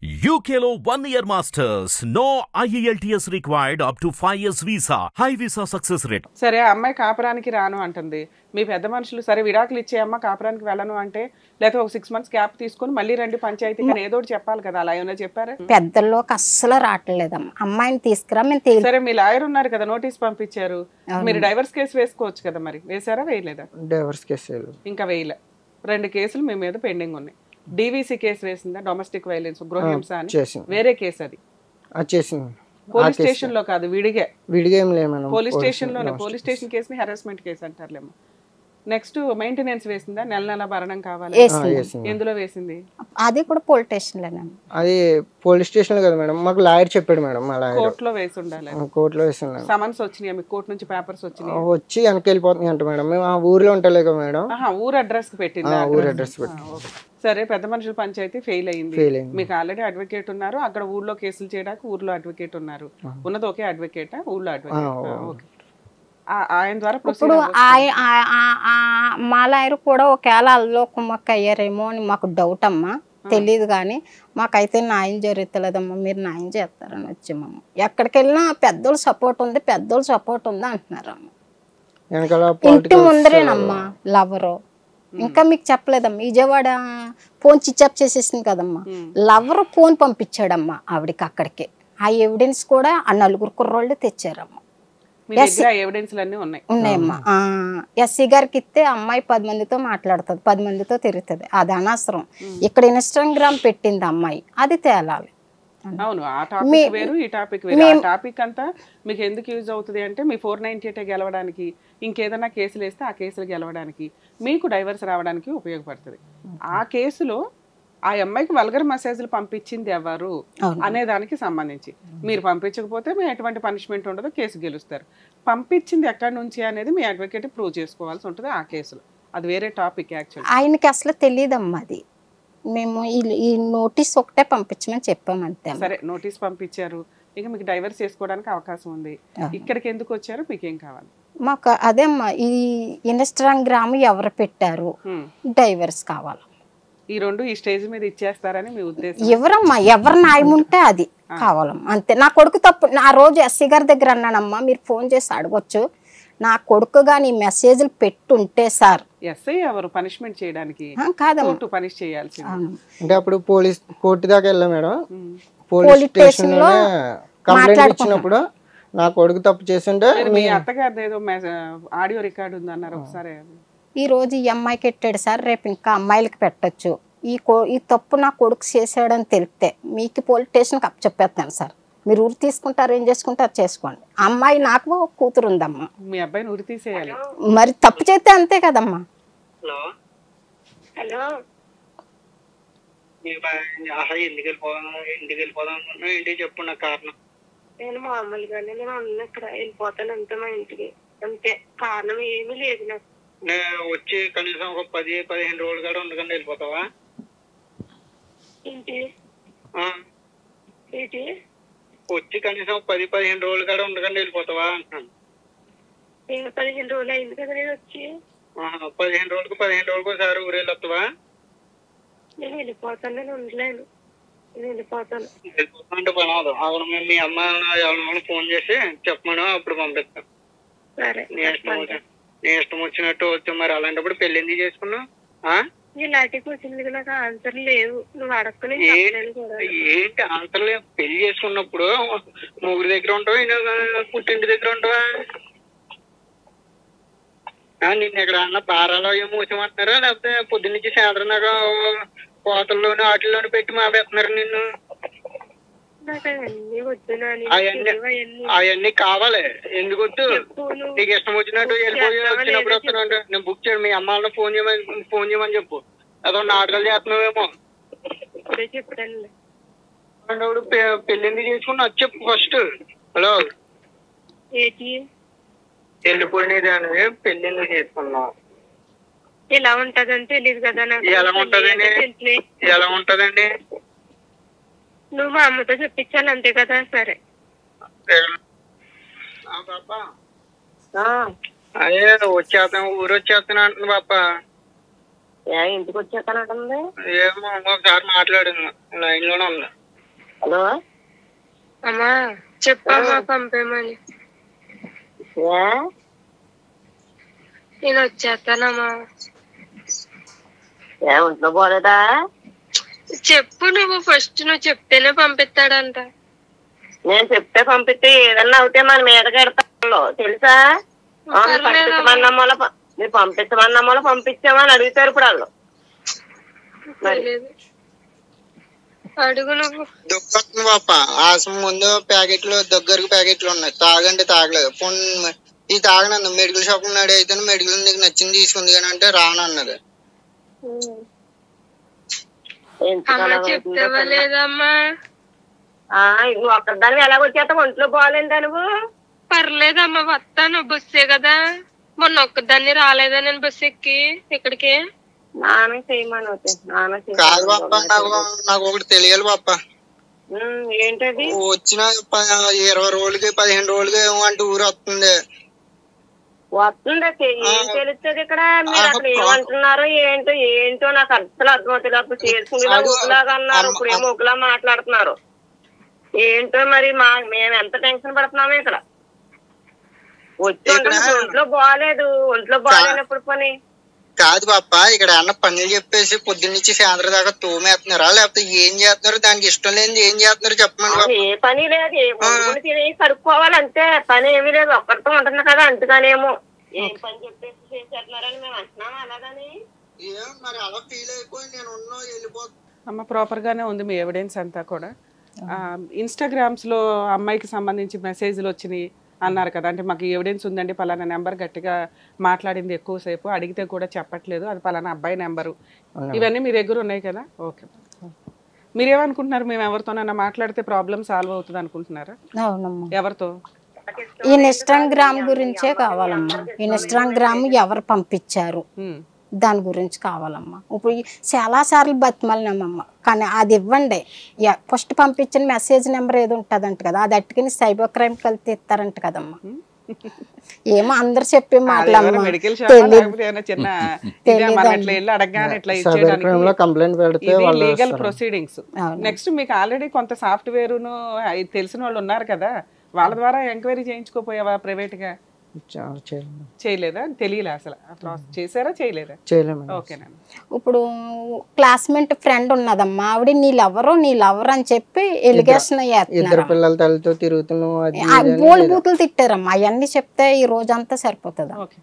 UKలో 1 year masters. No IELTS required up to 5 years visa. High visa success rate. సరే ఆ అమ్మాయి కాపురానికి రాను అంటుంది. మీ పెద్ద మనుషులు సరే విడాకులు ఇచ్చే అమ్మ కాపురానికి వెళ్ళను అంటే లేకపోతే ఒక 6 months గ్యాప్ తీసుకొని మళ్ళీ రండి పంచాయతీ కానీ ఏదో ఒకటి చెప్పాలి కదా. అలా ఏమైనా చెప్పారా? పెద్దల్లోకి అస్సలు రావట్లేదమ్మా. అమ్మాయిని తీసుకురా మేము సరే మీ లాయర్ ఉన్నారు కదా, నోటీస్ పంపించారు. మీరు డైవర్స్ కేసు వేసుకోవచ్చు కదా, మరి వేసారా వేయలేదా? డైవర్స్ కేసు ఇంకా వేయలే. 2 కేసులు మీ మీద పెండింగ్ ఉన్నాయి. డీవీసీ కేసు వేసిందా, డొమెస్టిక్ వైలెన్స్ గృహహింస అని వేరే కేసు అది చేసింది. పోలీస్ స్టేషన్ లో కాదు, విడిగా ఏం లేదు మేడం, పోలీస్ స్టేషన్ లోనే. పోలీస్ స్టేషన్ కేసుని హెరాస్మెంట్ కేసు అంటారులేమో. నెక్స్ట్ మెయింటెనెన్స్ వేసిందా, నెల భరణం కావాలి, ఎందులో వేసింది? అది కూడా పోలీస్ స్టేషన్ లోనే. అది పోలీస్ స్టేషన్ కదా మేడం, మాకు లాయర్ చెప్పాడు మేడం. కోర్టులో వేసి ఉండాలి. కోర్టులో వేసి సమన్స్ వచ్చినాయి మీకు, కోర్టు నుంచి పేపర్స్ వచ్చినాయి? వచ్చి వెనక్కి వెళ్ళిపోతుంది అంట మేడం. మేము ఆ ఊర్లో ఉంటలేదు మేడం. ఊరు అడ్రస్ కి పెట్టింది. ఊరు అడ్రస్ పెట్టి సరే పెద్ద మనుషుల పంచాయతీ ఫెయిల్ అయింది. మీకు ఆల్రెడీ అడ్వకేట్ ఉన్నారు అక్కడ, ఊర్లో కేసులు చేయడానికి ఊర్లో అడ్వకేట్ ఉన్నారు. ఉన్నది ఒకే అడ్వకేటా ఊర్లో అడ్వకేట్? ఆయన ద్వారా ఇప్పుడు మా లాయర్ కూడా ఒకవేళ అల్లో కుమ్మక్క అయ్యారేమో అని మాకు డౌట్ అమ్మా, తెలియదు. కానీ మాకైతే న్యాయం జరుగుతలేదమ్మా, మీరు న్యాయం చేస్తారని వచ్చామమ్మ. ఎక్కడికి వెళ్ళినా పెద్దోళ్ళు సపోర్ట్ ఉంది అంటున్నారమ్మ. ఇంటి ముందరేనమ్మా లవరు. ఇంకా మీకు చెప్పలేదమ్మా, విజయవాడ ఫోన్ స్విచ్ ఆఫ్ చేసేసింది కదమ్మా, లవరు ఫోన్ పంపించాడమ్మా ఆవిడకి అక్కడికి. ఆ ఎవిడెన్స్ కూడా ఆ 4 కుర్రోళ్ళు తెచ్చారమ్మా. ఉన్నాయమ్మా. ఎస్సీ గారికి ఇస్తే అమ్మాయి 10 మందితో మాట్లాడుతుంది, 10 మందితో తిరుగుతుంది. అది అనవసరం. ఇక్కడ ఇన్స్టాగ్రామ్ పెట్టింది అమ్మాయి, అది తేలాలి. అవును, ఆ టాపిక్ వేరు ఈ టాపిక్ వేరు. ఆ టాపిక్ అంతా మీకు ఎందుకు యూజ్ అవుతుంది అంటే మీ 498 గెలవడానికి, ఇంకేదైనా కేసులు వేస్తే ఆ కేసులు గెలవడానికి, మీకు డైవర్స్ రావడానికి ఉపయోగపడుతుంది. ఆ కేసులో ఆ అమ్మాయికి వల్గర్ మెసేజ్లు పంపించింది ఎవరు అనే దానికి సంబంధించి మీరు పంపించకపోతే మీ ఎటువంటి పనిష్మెంట్ ఉండదు, కేసు గెలుస్తారు. పంపించింది ఎక్కడి నుంచి అనేది మీ అడ్వకేట్ ప్రూవ్ చేసుకోవాల్సి ఉంటుంది ఆ కేసులో. అది వేరే టాపిక్. యాక్చువల్లీ ఆయనకి అసలు తెలియదమ్మా. అది మేము ఈ నోటీస్ ఒకటే పంపించమని చెప్పామంతే. సరే నోటీస్ పంపించారు, ఇక మీకు డైవర్స్ చేసుకోవడానికి అవకాశం ఉంది. ఇక్కడికి ఎందుకు వచ్చారు, మీకేం కావాలి? మాకు అదేమ్మా, ఈ ఇన్స్టాగ్రామ్ ఎవరు పెట్టారు, డైవర్స్ కావాలి. ఈ 2 ఈ స్టేజ్ మీద ఇచ్చేస్తారని మీ ఉద్దేశం? ఎవరమ్మా, ఎవరు న్యాయం ఉంటే అది కావాలమ్మా, అంతే. నా కొడుకు తప్పు. ఆ రోజు ఎస్సీ గారి దగ్గర అన్నానమ్మా, మీరు ఫోన్ చేసి అడగొచ్చు, నా కొడుకు గాని మెసేజ్లు పెట్టుంటే సార్. ఎస్ఐ ఎవరు పనిష్మెంట్ చేయడానికి? కాదమ్మా, పనిష్ చేయాల్సి. అంటే అప్పుడు కోర్టు దాకా వెళ్ళా మేడం. పోలీస్ స్టేషన్ లో కంప్లైంట్ ఇచ్చినప్పుడు నా కొడుకు తప్పు చేస్తుంటే మీ అత్తగారి ఏదో ఆడియో రికార్డు ఉంది అన్నారు ఒకసారి. ఈ రోజు ఈ అమ్మాయికి పెట్టాడు సార్, రేపు ఇంకా అమ్మాయిలకి పెట్టచ్చు. ఈ తప్పు నా కొడుకు చేసాడని తెలిస్తే మీకు పోలీస్ స్టేషన్కి అప్పచెప్పేస్తాను సార్. మీరు ఊరు తీసుకుంటారు, ఏం చేసుకుంటారు చేసుకోండి. అమ్మాయి నాకు ఒక కూతురు ఉందమ్మా. మీ అబ్బాయిని ఊరి తీసేయాలి మరి, తప్పు చేస్తే అంతే కదమ్మా. హలో, ఇంటికి చెప్పు నా కారణం. నేను మామూలుగానే నేను ఇక్కడ వెళ్ళిపోతాను అంతే, మా ఇంటికి అంతే. కారణం ఏమీ లేదు నాకు. నేను వచ్చి కనీసం ఒక 10-15 రోజులు కూడా ఉండకుండా వెళ్ళిపోతావా? ఏంటి ఏంటి వచ్చి కనీసం 10-15 రోజులు కూడా ఉండకుండా వెళ్ళిపోతావా అంటున్నాను. 15 రోజులు అయింది కదా నేను వచ్చి. 15 రోజులకు ఒకసారి ఊరు వెళ్ళొస్తావా? నేను వెళ్ళిపోతాను, నేను ఉండలేను, నేను వెళ్ళిపోతాను. వెళ్ళిపోతానంటే పని అవదు. అవును, మేము మీ అమ్మ ఎవరినైనా ఫోన్ చేసి చెప్పమను, అప్పుడు పంపిస్తాను. సరే, నీ ఇష్టం వచ్చినట్టు వచ్చి. మరి అలాంటప్పుడు పెళ్లి ఎందుకు చేసుకున్నావు? ఇలాంటి క్వశ్చన్లకి నాకు ఆన్సర్ లేవు, నువ్వు అడగని. ఏంటి ఆన్సర్ లేవు? పెళ్లి చేసుకున్నప్పుడు ముగ్గురు దగ్గర ఉంటావా, పుట్టింటి దగ్గర ఉంటావా? నిన్ను ఎక్కడ అన్న బారాలో ఏమో మూసమంటున్నారా, లేకపోతే పొద్దున్నుంచి సాయంత్రం దాకా కోతల్లోనూ వాటిల్లోనూ పెట్టి మాపేస్తున్నారు నిన్ను? అవన్నీ కావాలి. ఎందుకు వద్దు? నీకు ఇష్టం వచ్చినట్టు వెళ్ళిపోయి వచ్చినప్పుడు వస్తున్నాడు. నేను బుక్ చేయను. మీ అమ్మాయిని ఫోన్ చేయమని చెప్పు. అదో నాటకాలు చేస్తున్నావేమో. చెప్పాడు పెళ్లి ఎందుకు చేసుకున్నా చెప్పు ఫస్ట్. హలో, వెళ్ళిపోయినదాన్ని పెళ్లి ఎందుకు చేసుకున్నావు? ఎలా ఉంటదని తెలియదు కదా నాకు. ఎలా ఉంటదండి? నువ్వు మా అమ్మతో చెప్పించాలి అంతే కదా. సరే, అదే వచ్చేస్తాను, ఊరు వచ్చేస్తాను అంటుంది పాప. ఇంటికి వచ్చేస్తానంటుంది. ఏమో ఒకసారి మాట్లాడింది, లైన్ లోనే ఉంది. హలో అమ్మా చెప్పమ్మా పంపేమని. నేను వచ్చేస్తానమ్మా. ఒంట్లో పోలేదా? చెప్పు నువ్వు ఫస్ట్, నువ్వు చెప్తేనే పంపిస్తాడంట. నేను చెప్తే పంపిస్తే ఏదన్నా అవుతే మన మీద కడతాలో తెలుసా? మీరు పంపించమన్నమ్మలో పంపించామని అడుగుతారు ఇప్పుడు వాళ్ళు. అడుగు నువ్వు. దుగ్గొస్తుంది పాప. ఆసం ముందు ప్యాకెట్లు దగ్గరకు ప్యాకెట్లు ఉన్నాయి. తాగండి తాగలేదు. ఫోన్ ఇది తాగనన్న మెడికల్ షాప్ ఉన్నాడు. అయితే మెడికల్ నీకు నచ్చింది తీసుకుంది కానీ అంటే రానన్నది. చెప్తావా లేదమ్మా? నువ్వు ఒక్కదాన్ని ఎలాగొచ్చేస్తావు? ఒంట్లో బాగాలేదా నువ్వు? పర్లేదమ్మా వస్తాను, బస్సే కదా. మొన్న ఒక్కదాన్ని రాలేదా నేను బస్సు ఎక్కి ఇక్కడికి? నాన్న చేయమని కాదు పాప, నాకు ఒకటి తెలియాలి పాప. ఏంటది? వచ్చిన 20 రోజులకి 15 రోజులకి అంటే ఊరు వస్తుంది. ఏం తెలుస్తుంది ఇక్కడ? మీరు అక్కడ ఏమంటున్నారో ఏంటో నాకు అసలు అర్థమవుతుంది. అప్పుడు చేసుకునేలా ఊపిలాగా అన్నారు, ఇప్పుడు ఏమో ఊపిలా మాట్లాడుతున్నారు. ఏంటో మరి మేము ఎంత టెన్షన్ పడుతున్నాము ఇక్కడ. వచ్చి ఒంట్లో బాగాలేనప్పుడు పని కాదు పాప. ఇక్కడ అన్న పనులు చెప్పేసి పొద్దున్నుంచి సాయంత్రం దాకా తోమేస్తున్నారా లేకపోతే ఏం చేస్తున్నారు? దానికి ఇష్టం లేని ఏం చేస్తున్నారు చెప్పండి. ఏ పని లేదు, తిని కడుక్కోవాలి అంతే. పని ఏమీ లేదు, ఒక్కరితో ఉంటుంది కదా. అందుకనేమో ఏం పని చెప్పేసి చేసేస్తున్నారని మేము అంటున్నాము. అలాగని మరి అలా ఫీల్ అయిపోయి నేను వెళ్ళిపోతాను. అమ్మ ప్రాపర్ గానే ఉంది మీ ఎవిడెన్స్ అంతా కూడా. ఇన్స్టాగ్రామ్స్ లో అమ్మాయికి సంబంధించి మెసేజ్లు వచ్చినాయి అన్నారు కదా, అంటే మాకు ఎవిడెన్స్ ఉందండి, పలానా నెంబర్ గట్టిగా మాట్లాడింది ఎక్కువసేపు, అడిగితే కూడా చెప్పట్లేదు, అది పలానా అబ్బాయి నెంబరు, ఇవన్నీ మీ దగ్గర ఉన్నాయి కదా? ఓకే. మీరేమనుకుంటున్నారు? మేము ఎవరితోనన్నా మాట్లాడితే ప్రాబ్లం సాల్వ్ అవుతుంది అనుకుంటున్నారా? అవునమ్మా. ఎవరితో? ఇన్స్టాగ్రామ్ గురించే కావాలమ్మా. ఇన్స్టాగ్రామ్ ఎవరు పంపించారు దాని గురించి కావాలమ్మా. ఇప్పుడు చాలా సార్లు బతిమాలినామమ్మ, కానీ అది ఇవ్వండి. ఫస్ట్ పంపించిన మెసేజ్ నెంబర్ ఏదో ఉంటుందంట కదా, అది అట్టుకుని సైబర్ క్రైమ్ కలిపి ఇస్తారంట కదమ్మా. ఏమో అందరు చెప్పే మాటలమ్మా. Legal proceedings. నెక్స్ట్ మీకు ఆల్రెడీ కొంత సాఫ్ట్వేర్ తెలిసిన వాళ్ళు ఉన్నారు కదా, వాళ్ళ ద్వారా ఎంక్వైరీ చేయించుకోపోయావా ప్రైవేట్ గా? చేయలేదా? తెలియలే అసలు చేసారా చేయలేదా? ఓకేనా. ఇప్పుడు క్లాస్మేట్ ఫ్రెండ్ ఉన్నదమ్మా, ఆవిడ నీ లవరు అని చెప్పి ఎలిగేషన్ ఇద్దరు పిల్లల తల్లితో తిరుగుతున్నావు బోల్ బూతులు తిట్టారమ్మా. అవన్నీ చెప్తే ఈ రోజంతా సరిపోతుందా? ఓకే.